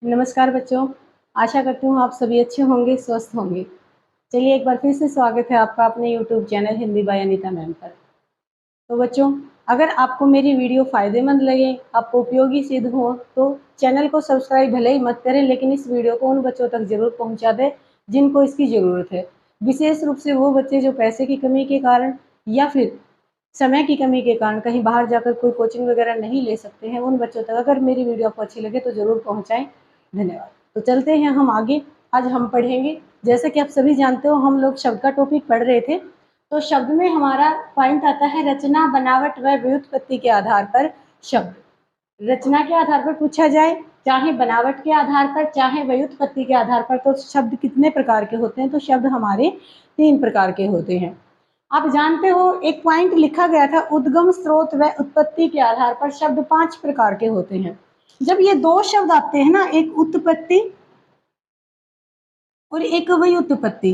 नमस्कार बच्चों, आशा करती हूँ आप सभी अच्छे होंगे, स्वस्थ होंगे। चलिए एक बार फिर से स्वागत है आपका अपने YouTube channel Hindi by Anita ma'am पर। तो बच्चों, अगर आपको मेरी वीडियो फ़ायदेमंद लगे, आपको उपयोगी सिद्ध हो, तो चैनल को सब्सक्राइब भले ही मत करें, लेकिन इस वीडियो को उन बच्चों तक ज़रूर पहुँचा दें जिनको इसकी ज़रूरत है। विशेष रूप से वो बच्चे जो पैसे की कमी के कारण या फिर समय की कमी के कारण कहीं बाहर जाकर कोई कोचिंग वगैरह नहीं ले सकते हैं, उन बच्चों तक अगर मेरी वीडियो आपको अच्छी लगे तो ज़रूर पहुँचाएँ। धन्यवाद। तो चलते हैं हम आगे। आज हम पढ़ेंगे, जैसे कि आप सभी जानते हो, हम लोग शब्द का टॉपिक पढ़ रहे थे। तो शब्द में हमारा पॉइंट आता है रचना, बनावट व व्युत्पत्ति के आधार पर शब्द। रचना के आधार पर पूछा जाए, चाहे बनावट के आधार पर, चाहे व्युत्पत्ति के आधार पर, तो शब्द कितने प्रकार के होते हैं? तो शब्द हमारे 3 प्रकार के होते हैं। आप जानते हो, एक पॉइंट लिखा गया था, उद्गम, स्रोत व उत्पत्ति के आधार पर शब्द 5 प्रकार के होते हैं। जब ये 2 शब्द आते हैं ना, एक उत्पत्ति और एक व्युत्पत्ति,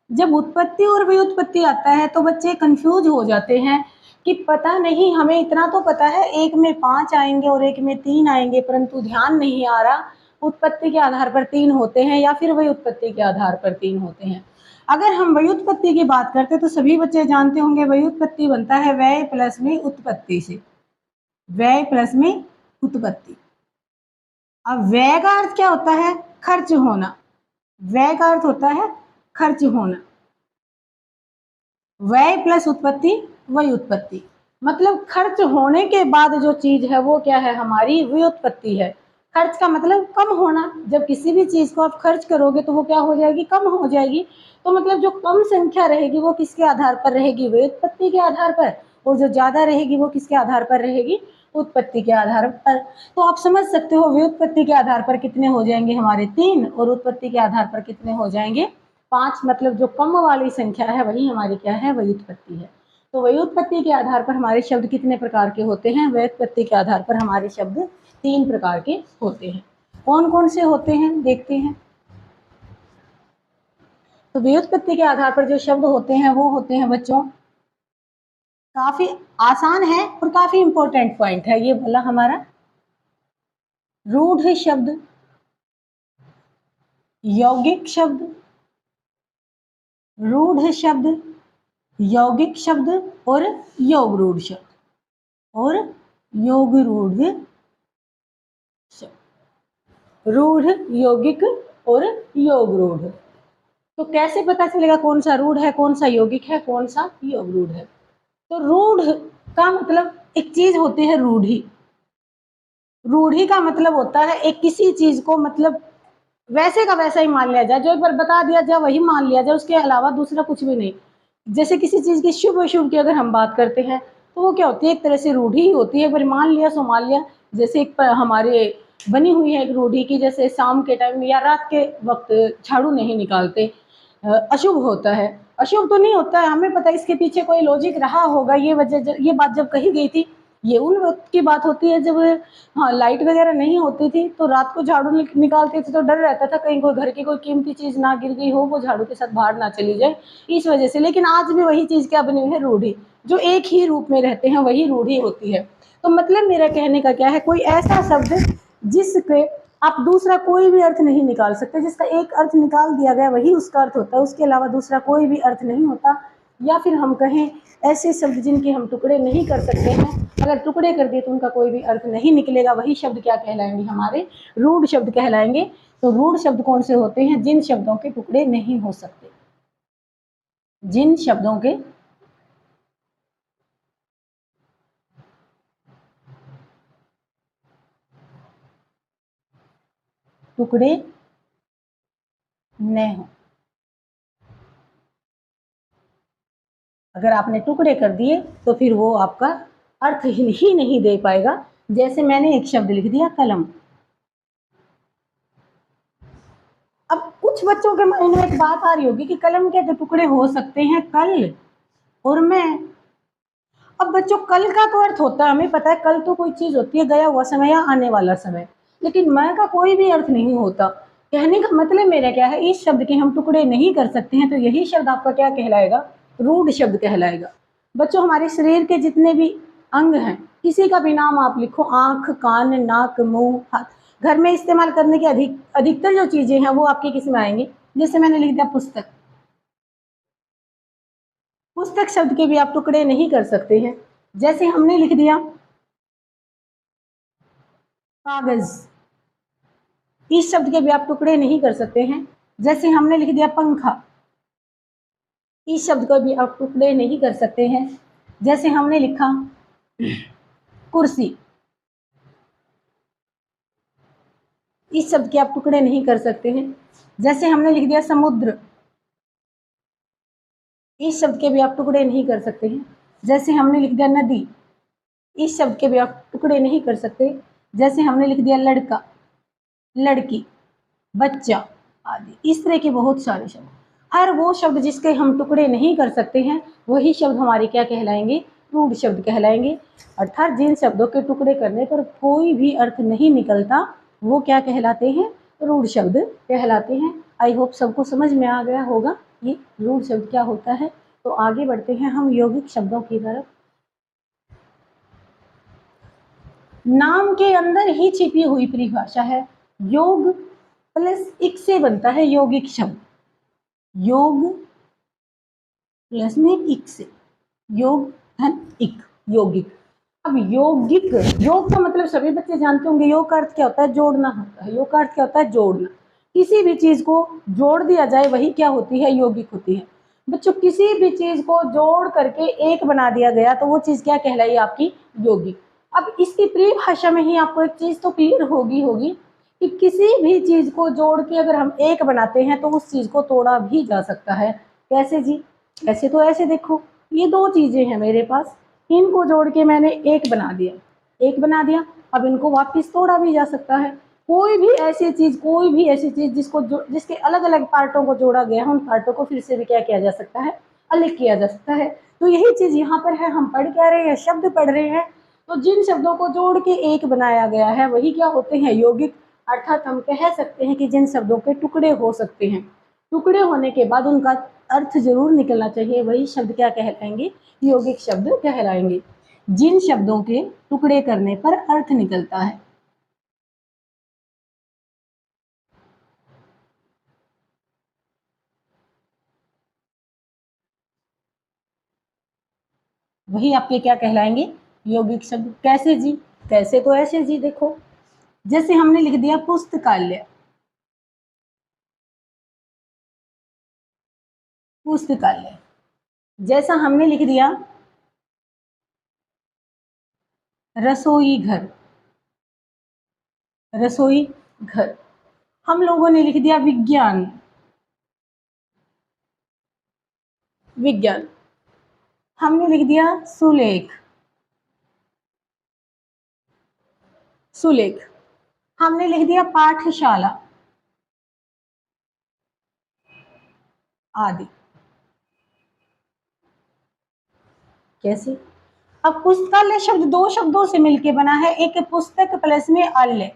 जब उत्पत्ति और व्युत्पत्ति आता है तो बच्चे कंफ्यूज हो जाते हैं कि पता नहीं, हमें इतना तो पता है एक में 5 आएंगे और एक में 3 आएंगे, परंतु ध्यान नहीं आ रहा उत्पत्ति के आधार पर 3 होते हैं या फिर व्युत्पत्ति के आधार पर 3 होते हैं। अगर हम व्युत्पत्ति की बात करते हैं तो सभी बच्चे जानते होंगे व्युत्पत्ति बनता है व्यय प्लस में उत्पत्ति से। व्यय प्लस में उत्पत्ति। अब व्यय का अर्थ क्या होता है? खर्च होना। व्यय का अर्थ होता है खर्च होना। व्यय प्लस उत्पत्ति व्युत्पत्ति, मतलब खर्च होने के बाद जो चीज है वो क्या है? हमारी व्युत्पत्ति है। खर्च का मतलब कम होना। जब किसी भी चीज को आप खर्च करोगे तो वो क्या हो जाएगी? कम हो जाएगी। तो मतलब जो कम संख्या रहेगी वो किसके आधार पर रहेगी? व्युत्पत्ति के आधार पर। और जो ज्यादा रहेगी वो किसके आधार पर रहेगी? उत्पत्ति के आधार पर। तो आप समझ सकते हो व्युत्पत्ति के आधार पर कितने हो जाएंगे हमारे? 3, और उत्पत्ति के आधार पर कितने हो जाएंगे? 5। मतलब जो कम वाली संख्या है वही हमारी क्या है? व्युत्पत्ति है। तो व्युत्पत्ति के आधार पर हमारे शब्द कितने प्रकार के होते हैं? व्युत्पत्ति के आधार पर हमारे शब्द 3 प्रकार के होते हैं। कौन कौन से होते हैं देखते हैं। तो व्युत्पत्ति के आधार पर जो शब्द होते हैं वो होते हैं बच्चों, काफी आसान है और काफी इंपॉर्टेंट पॉइंट है ये बोला हमारा। रूढ़ शब्द, यौगिक शब्द, रूढ़ शब्द, यौगिक शब्द और योग रूढ़ शब्द और योग रूढ़ शब्द। रूढ़, यौगिक और योग रूढ़। तो कैसे पता चलेगा कौन सा रूढ़ है, कौन सा यौगिक है, कौन सा योग रूढ़ है? तो रूढ़ का मतलब एक चीज होती है रूढ़ी। रूढ़ी का मतलब होता है एक किसी चीज को मतलब वैसे का वैसा ही मान लिया जाए, जो एक बार बता दिया जाए वही मान लिया जाए, उसके अलावा दूसरा कुछ भी नहीं। जैसे किसी चीज की शुभ अशुभ की अगर हम बात करते हैं तो वो क्या होती है? एक तरह से रूढ़ी ही होती है। एक बार मान लिया सो मान लिया। जैसे एक हमारे बनी हुई है एक रूढ़ी की, जैसे शाम के टाइम या रात के वक्त झाड़ू नहीं निकालते, अशुभ होता है। अशुभ तो नहीं होता है, हमें पता है इसके पीछे कोई लॉजिक रहा होगा। ये वजह, ये बात जब कही गई थी, ये उन वक्त की बात होती है जब हाँ लाइट वगैरह नहीं होती थी, तो रात को झाड़ू निकालते थे तो डर रहता था कहीं कोई घर की कोई कीमती चीज ना गिर गई हो, वो झाड़ू के साथ बाहर ना चली जाए, इस वजह से। लेकिन आज भी वही चीज क्या बनी हुई है? रूढ़ी। जो एक ही रूप में रहते हैं वही रूढ़ी होती है। तो मतलब मेरा कहने का क्या है, कोई ऐसा शब्द जिसके आप दूसरा कोई भी अर्थ नहीं निकाल सकते, जिसका एक अर्थ निकाल दिया गया वही उसका अर्थ होता है, उसके अलावा दूसरा कोई भी अर्थ नहीं होता। या फिर हम कहें ऐसे शब्द जिनके हम टुकड़े नहीं कर सकते हैं, अगर टुकड़े कर दिए तो उनका कोई भी अर्थ नहीं निकलेगा, वही शब्द क्या कहलाएंगे? हमारे रूढ़ शब्द कहलाएंगे। तो रूढ़ शब्द कौन से होते हैं? जिन शब्दों के टुकड़े नहीं हो सकते। जिन शब्दों के टुकड़े न हो। अगर आपने टुकड़े कर दिए तो फिर वो आपका अर्थ ही नहीं दे पाएगा। जैसे मैंने एक शब्द लिख दिया कलम। अब कुछ बच्चों के माइंड में एक बात आ रही होगी कि कलम के तो टुकड़े हो सकते हैं, कल और मैं। अब बच्चों, कल का तो अर्थ होता है, हमें पता है कल तो कोई चीज होती है, गया हुआ समय या आने वाला समय। लेकिन मैं का कोई भी अर्थ नहीं होता। कहने का मतलब मेरा क्या है, इस शब्द के हम टुकड़े नहीं कर सकते हैं, तो यही शब्द आपका क्या कहलाएगा? रूढ़ शब्द कहलाएगा। बच्चों, हमारे शरीर के जितने भी अंग हैं, किसी का भी नाम आप लिखो, आंख, कान, नाक, मुंह, हाथ, घर में इस्तेमाल करने की अधिकतर जो चीजें हैं वो आपकी किस में आएंगी। जैसे मैंने लिख दिया पुस्तक, पुस्तक शब्द के भी आप टुकड़े नहीं कर सकते हैं। जैसे हमने लिख दिया कागज, इस शब्द के भी आप टुकड़े नहीं कर सकते हैं। जैसे हमने लिख दिया पंखा, इस शब्द को भी आप टुकड़े नहीं कर सकते हैं। जैसे हमने लिखा कुर्सी, इस शब्द के आप टुकड़े नहीं कर सकते हैं। जैसे हमने लिख दिया समुद्र, इस शब्द के भी आप टुकड़े नहीं कर सकते हैं। जैसे हमने लिख दिया नदी, इस शब्द के भी आप टुकड़े नहीं कर सकते। जैसे हमने लिख दिया लड़का, लड़की, बच्चा आदि, इस तरह के बहुत सारे शब्द। हर वो शब्द जिसके हम टुकड़े नहीं कर सकते हैं वही शब्द हमारे क्या कहलाएंगे, रूढ़ शब्द कहलाएंगे। अर्थात जिन शब्दों के टुकड़े करने पर कोई भी अर्थ नहीं निकलता वो क्या कहलाते हैं, रूढ़ शब्द कहलाते हैं। आई होप सबको समझ में आ गया होगा ये रूढ़ शब्द क्या होता है। तो आगे बढ़ते हैं हम यौगिक शब्दों की तरफ। नाम के अंदर ही छिपी हुई परिभाषा है। योग प्लस इक से बनता है यौगिक शब्द, योग प्लस में इक से, योग धन इक, यौगिक। अब यौगिक, योग का मतलब सभी बच्चे जानते होंगे, योग का अर्थ क्या होता है, जोड़ना होता है। योग का अर्थ क्या होता है, जोड़ना। किसी भी चीज को जोड़ दिया जाए वही क्या होती है, यौगिक होती है। बच्चों किसी भी चीज को जोड़ करके एक बना दिया गया तो वो चीज क्या कहलाई, आपकी यौगिक। अब इसकी परिभाषा में ही आपको एक चीज तो क्लियर होगी कि किसी भी चीज को जोड़ के अगर हम एक बनाते हैं तो उस चीज को तोड़ा भी जा सकता है। कैसे जी, ऐसे तो ऐसे देखो, ये दो चीजें हैं मेरे पास, इनको जोड़ के मैंने एक बना दिया, एक बना दिया। अब इनको वापस तोड़ा भी जा सकता है। कोई भी ऐसी चीज जिसके अलग अलग पार्टों को जोड़ा गया है उन पार्टों को फिर से भी क्या किया जा सकता है, अलग किया जा सकता है। तो यही चीज यहाँ पर है, हम पढ़ क्या रहे हैं, शब्द पढ़ रहे हैं। तो जिन शब्दों को जोड़ के एक बनाया गया है वही क्या होते हैं, यौगिक। अर्थात हम कह सकते हैं कि जिन शब्दों के टुकड़े हो सकते हैं, टुकड़े होने के बाद उनका अर्थ जरूर निकलना चाहिए, वही शब्द क्या कहलाएंगे, यौगिक शब्द कहलाएंगे। जिन शब्दों के टुकड़े करने पर अर्थ निकलता है। वही आपके क्या कहलाएंगे, यौगिक शब्द। कैसे जी, कैसे तो ऐसे जी, देखो जैसे हमने लिख दिया पुस्तकालय, पुस्तकालय। जैसा हमने लिख दिया रसोई घर, रसोई घर। हम लोगों ने लिख दिया विज्ञान, विज्ञान। हमने लिख दिया सुलेख, सुलेख। हमने लिख दिया पाठशाला आदि। कैसे, अब पुस्तकालय शब्द दो शब्दों से मिलकर बना है, एक पुस्तक प्लस में आल्य,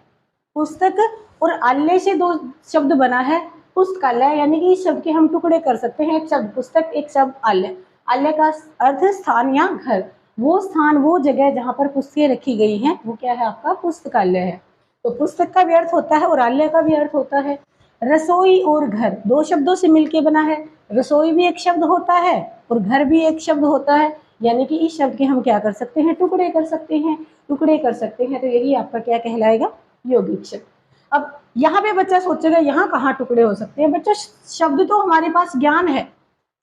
पुस्तक और आल्य से दो शब्द बना है पुस्तकालय। यानी कि इस शब्द के हम टुकड़े कर सकते हैं, एक शब्द पुस्तक, एक शब्द आल्य। आल्य का अर्थ स्थान या घर, वो स्थान वो जगह जहां पर पुस्तकें रखी गई हैं वो क्या है, आपका पुस्तकालय है। तो पुस्तक का भी अर्थ होता है और आल्य का भी अर्थ होता है। रसोई और घर दो शब्दों से मिलकर बना है, रसोई भी एक शब्द होता है और घर भी एक शब्द होता है। यानी कि इस शब्द के हम क्या कर सकते हैं, टुकड़े कर सकते हैं, टुकड़े कर सकते हैं। तो यही आपका क्या कहलाएगा, यौगिक शब्द। अब यहाँ पे बच्चा सोचेगा यहाँ कहाँ टुकड़े हो सकते हैं। बच्चा शब्द तो हमारे पास ज्ञान है,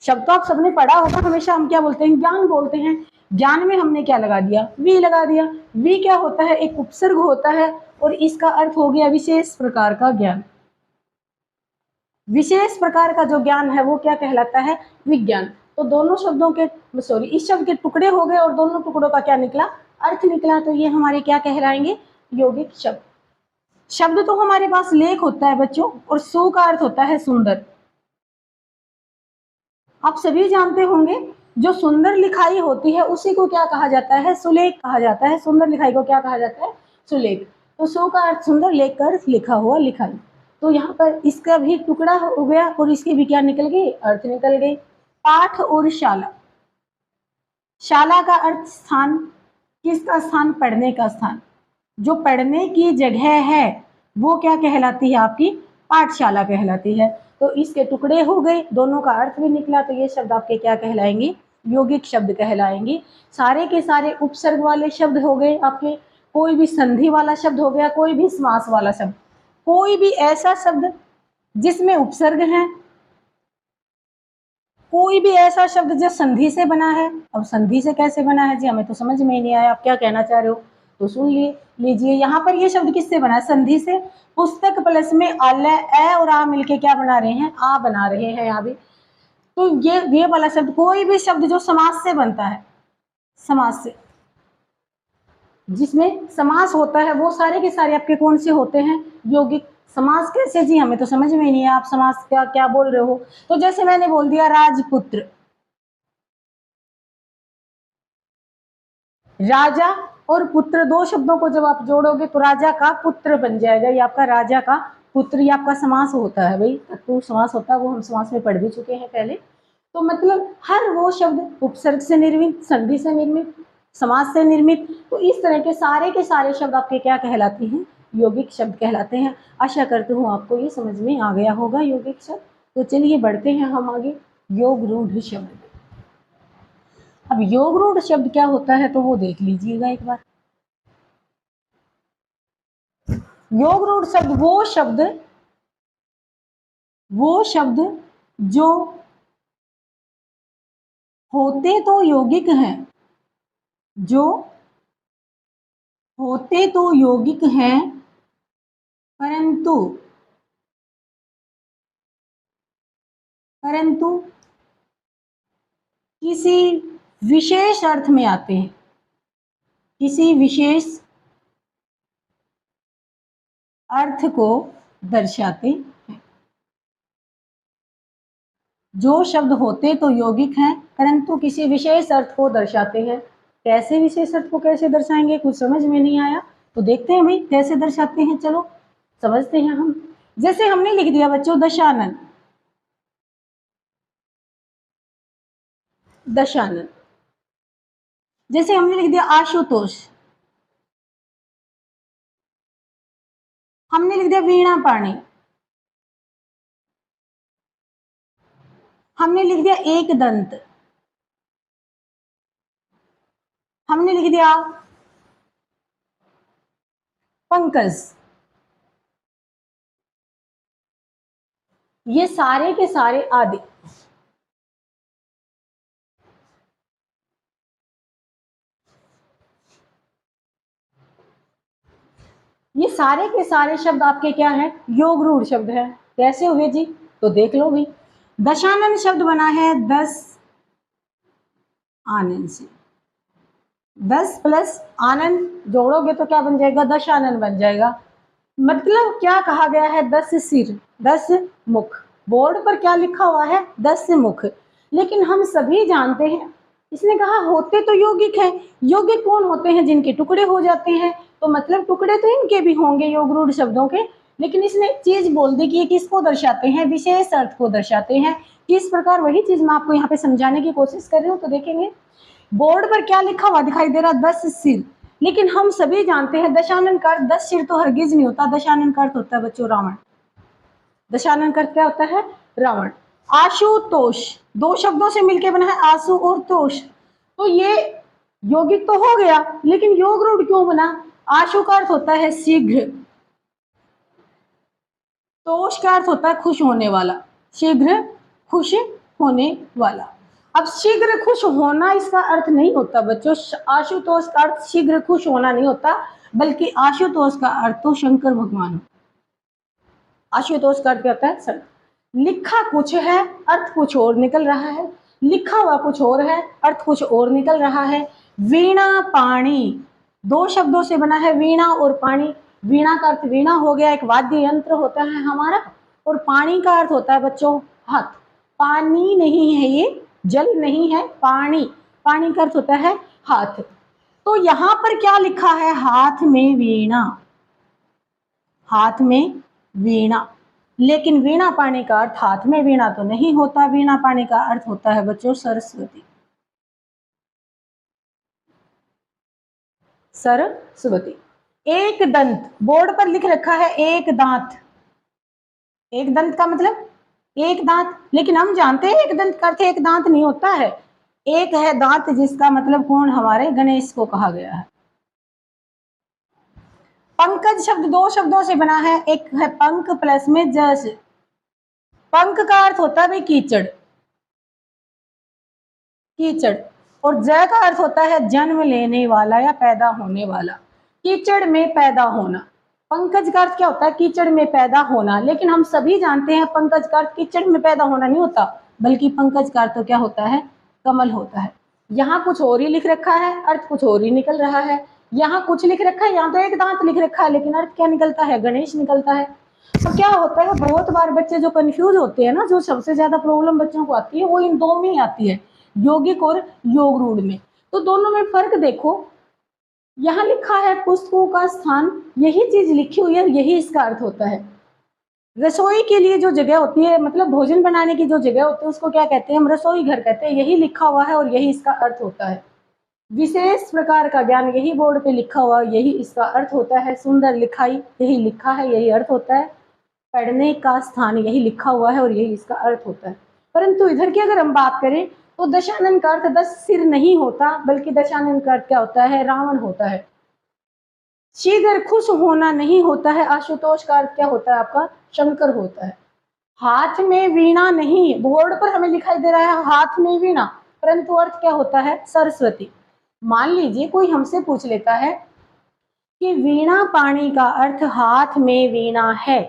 शब्द तो आप सबने पढ़ा होगा, हमेशा हम क्या बोलते हैं, ज्ञान बोलते हैं। ज्ञान में हमने क्या लगा दिया, वी लगा दिया। वी क्या होता है, एक उपसर्ग होता है और इसका अर्थ हो गया विशेष प्रकार का ज्ञान। विशेष प्रकार का जो ज्ञान है वो क्या कहलाता है, विज्ञान। तो दोनों शब्दों के इस शब्द के टुकड़े हो गए और दोनों टुकड़ों का क्या निकला, अर्थ निकला। तो ये हमारे क्या कहलाएंगे, यौगिक शब्द। शब्द तो हमारे पास लेख होता है बच्चों, और सु का अर्थ होता है सुंदर। आप सभी जानते होंगे जो सुंदर लिखाई होती है उसी को क्या कहा जाता है, सुलेख कहा जाता है। सुंदर लिखाई को क्या कहा जाता है, सुलेख। तो सु का अर्थ सुंदर, लेख का अर्थ लिखा हुआ, लिखाई। तो यहाँ पर इसका भी टुकड़ा हो गया और इसके भी क्या निकल गए, अर्थ निकल गए। पाठ और शाला, शाला का अर्थ स्थान, किसका स्थान, पढ़ने का स्थान। जो पढ़ने की जगह है वो क्या कहलाती है? आपकी पाठशाला कहलाती है। तो इसके टुकड़े हो गए, दोनों का अर्थ भी निकला, तो ये शब्द आपके क्या कहलाएंगे? यौगिक शब्द कहलाएंगे। सारे के सारे उपसर्ग वाले शब्द हो गए आपके, कोई भी संधि वाला शब्द हो गया, कोई भी समास वाला शब्द, कोई भी ऐसा शब्द जिसमें उपसर्ग है, कोई भी ऐसा शब्द जो संधि से बना है। अब संधि से कैसे बना है जी, हमें तो समझ में ही नहीं आया, आप क्या कहना चाह रहे हो? तो सुन लीजिए, यहाँ पर ये शब्द किससे बना है? संधि से। पुस्तक प्लस में अ और आ मिलके क्या बना रहे हैं? आ बना रहे हैं यहाँ भी। तो ये वाला शब्द, कोई भी शब्द जो समास से बनता है, समास से, जिसमें समास होता है, वो सारे के सारे आपके कौन से होते हैं? यौगिक। समास कैसे जी, हमें तो समझ में ही नहीं है, आप समास क्या क्या बोल रहे हो? तो जैसे मैंने बोल दिया राजपुत्र, राजा और पुत्र, दो शब्दों को जब आप जोड़ोगे तो राजा का पुत्र बन जाएगा, ये आपका राजा का पुत्र, ये आपका समास होता है भाई, तत्पुरुष समास होता है, वो हम समास में पढ़ भी चुके हैं पहले। तो मतलब हर वो शब्द उपसर्ग से निर्मित, संधि से निर्मित, समास से निर्मित, तो इस तरह के सारे शब्द आपके क्या कहलाते हैं? यौगिक शब्द कहलाते हैं। आशा करती हूँ आपको ये समझ में आ गया होगा यौगिक शब्द। तो चलिए बढ़ते हैं हम आगे योग रूढ़ शब्द। अब योग रूढ़ शब्द क्या होता है तो वो देख लीजिएगा एक बार। योग रूढ़ शब्द वो शब्द जो होते तो यौगिक हैं, जो होते तो यौगिक हैं, परंतु परंतु किसी विशेष अर्थ में आते हैं, किसी विशेष अर्थ को दर्शाते हैं। जो शब्द होते तो यौगिक हैं परंतु किसी विशेष अर्थ को दर्शाते हैं। कैसे विशेष अर्थ को कैसे दर्शाएंगे, कुछ समझ में नहीं आया तो देखते हैं भाई कैसे दर्शाते हैं, चलो समझते हैं हम। जैसे हमने लिख दिया बच्चों दशानन, दशानन। जैसे हमने लिख दिया आशुतोष, हमने लिख दिया वीणा पाणी, हमने लिख दिया एक दंत, हमने लिख दिया पंकज। ये सारे के सारे आदि, ये सारे के सारे शब्द आपके क्या है? योग रूढ़ शब्द है। कैसे हुए जी, तो देख लो भाई। दशानन शब्द बना है 10 आनंद से, 10 प्लस आनंद जोड़ोगे तो क्या बन जाएगा? दशानन बन जाएगा। मतलब क्या कहा गया है? 10 सिर, 10 मुख। बोर्ड पर क्या लिखा हुआ है? 10 मुख। लेकिन हम सभी जानते हैं, इसने कहा होते तो यौगिक है, यौगिक कौन होते हैं? जिनके टुकड़े हो जाते हैं। तो मतलब टुकड़े तो इनके भी होंगे योग रूढ़ शब्दों के, लेकिन इसने एक चीज बोल दी कि ये किसको दर्शाते हैं? विशेष अर्थ को दर्शाते हैं। किस प्रकार? वही चीज मैं आपको यहाँ पे समझाने की कोशिश कर रही हूँ। तो देखेंगे बोर्ड पर क्या लिखा हुआ दिखाई दे रहा? 10 सिर, लेकिन हम सभी जानते हैं दशानन का अर्थ 10 सिर तो हरगिज नहीं होता। दशानन का अर्थ होता है बच्चों रावण। दशानन का अर्थ क्या होता है? रावण। आशुतोष दो शब्दों से मिलकर बना है, आशु और तोष। तो ये यौगिक तो हो गया, लेकिन योग रूढ़ क्यों बना? आशु का अर्थ होता है शीघ्र, तोष का अर्थ होता है खुश होने वाला, शीघ्र खुश होने वाला। अब शीघ्र खुश होना इसका अर्थ नहीं होता बच्चों। आशुतोष का अर्थ शीघ्र खुश होना नहीं होता, बल्कि आशुतोष का अर्थ तो शंकर भगवान। आशुतोष का अर्थ क्या होता है? शंकर। लिखा कुछ है, अर्थ कुछ और निकल रहा है। लिखा हुआ कुछ और है, अर्थ कुछ और निकल रहा है। वीणा पाणी दो शब्दों से बना है, वीणा और पाणी। वीणा का अर्थ वीणा हो गया, एक वाद्य यंत्र होता है हमारा, और पाणी का अर्थ होता है बच्चों हाथ। पानी नहीं है ये, जल नहीं है, पानी। पानी का अर्थ होता है हाथ। तो यहाँ पर क्या लिखा है? हाथ में वीणा, हाथ में वीणा। लेकिन वीणा पाणी का अर्थ हाथ में वीणा तो नहीं होता। वीणा पाणी का अर्थ होता है बच्चों सरस्वती, सरस्वती। एक दंत, बोर्ड पर लिख रखा है एक दांत। एक दंत का मतलब एक दांत, लेकिन हम जानते हैं एक दंत का अर्थ एक दांत नहीं होता है। एक है दांत जिसका मतलब कौन, हमारे गणेश को कहा गया है। पंकज शब्द दो शब्दों से बना है, एक है पंक प्लस में जस। पंक का अर्थ होता है भाई कीचड़, कीचड़, और ज का अर्थ होता है जन्म लेने वाला या पैदा होने वाला, कीचड़ में पैदा होना। पंकज का अर्थ क्या होता है, कीचड़ में पैदा होना, लेकिन हम सभी जानते हैं पंकज का अर्थ कीचड़ में पैदा होना नहीं होता, बल्कि पंकज का अर्थ तो क्या होता है, कमल होता है। यहाँ कुछ और ही लिख रखा है, अर्थ कुछ और ही निकल रहा है। यहाँ कुछ लिख रखा है, यहाँ तो एक दांत लिख रखा है, लेकिन अर्थ क्या निकलता है, गणेश निकलता है। तो क्या होता है, बहुत बार बच्चे जो कंफ्यूज होते हैं ना, जो सबसे ज्यादा प्रॉब्लम बच्चों को आती है वो इन दो में ही आती है, यौगिक और योग रूढ़ में। तो दोनों में फर्क देखो, यहाँ लिखा है पुस्तकों का स्थान, यही चीज लिखी हुई है, यही इसका अर्थ होता है। रसोई के लिए जो जगह होती है, मतलब भोजन बनाने की जो जगह होती है, उसको क्या कहते हैं, हम रसोई घर कहते हैं, यही लिखा हुआ है और यही इसका अर्थ होता है। विशेष प्रकार का ज्ञान, यही बोर्ड पे लिखा हुआ, यही इसका अर्थ होता है। सुंदर लिखाई, यही लिखा है, यही अर्थ होता है। पढ़ने का स्थान, यही लिखा हुआ है और यही इसका अर्थ होता है। परंतु इधर की अगर हम बात करें तो दशानन का अर्थ 10 सिर नहीं होता, बल्कि दशानन का अर्थ क्या होता है, रावण होता है। शीघ्र खुश होना नहीं होता है, आशुतोष का अर्थ क्या होता है आपका, शंकर होता है। हाथ में वीणा नहीं, बोर्ड पर हमें दिखाई दे रहा है हाथ में वीणा, परंतु अर्थ क्या होता है, सरस्वती। मान लीजिए कोई हमसे पूछ लेता है कि वीणा पाणी का अर्थ हाथ में वीणा है,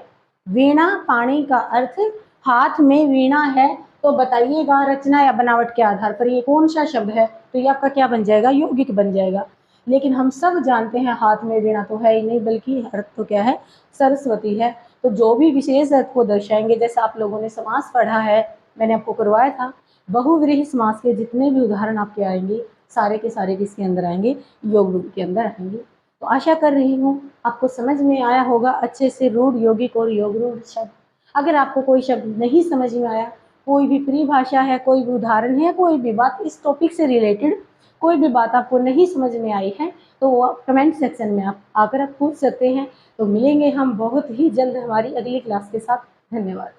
वीणा पाणी का अर्थ हाथ में वीणा है, तो बताइएगा रचना या बनावट के आधार पर ये कौन सा शब्द है, तो ये आपका क्या बन जाएगा, यौगिक बन जाएगा। लेकिन हम सब जानते हैं हाथ में वीणा तो है ही नहीं, बल्कि अर्थ तो क्या है, सरस्वती है। तो जो भी विशेष अर्थ को दर्शाएंगे, जैसे आप लोगों ने समास पढ़ा है, मैंने आपको करवाया था, बहुव्रीहि समास के जितने भी उदाहरण आपके आएंगे, सारे के सारे किसके अंदर आएंगे, योग रूप के अंदर आएंगे। तो आशा कर रही हूँ आपको समझ में आया होगा अच्छे से रूढ़, यौगिक और योग रूढ़ शब्द। अगर आपको कोई शब्द नहीं समझ में आया, कोई भी परिभाषा है, कोई भी उदाहरण है, कोई भी बात इस टॉपिक से रिलेटेड कोई भी बात आपको नहीं समझ में आई है, तो वो कमेंट सेक्शन में आप आकर आप पूछ सकते हैं। तो मिलेंगे हम बहुत ही जल्द हमारी अगली क्लास के साथ। धन्यवाद।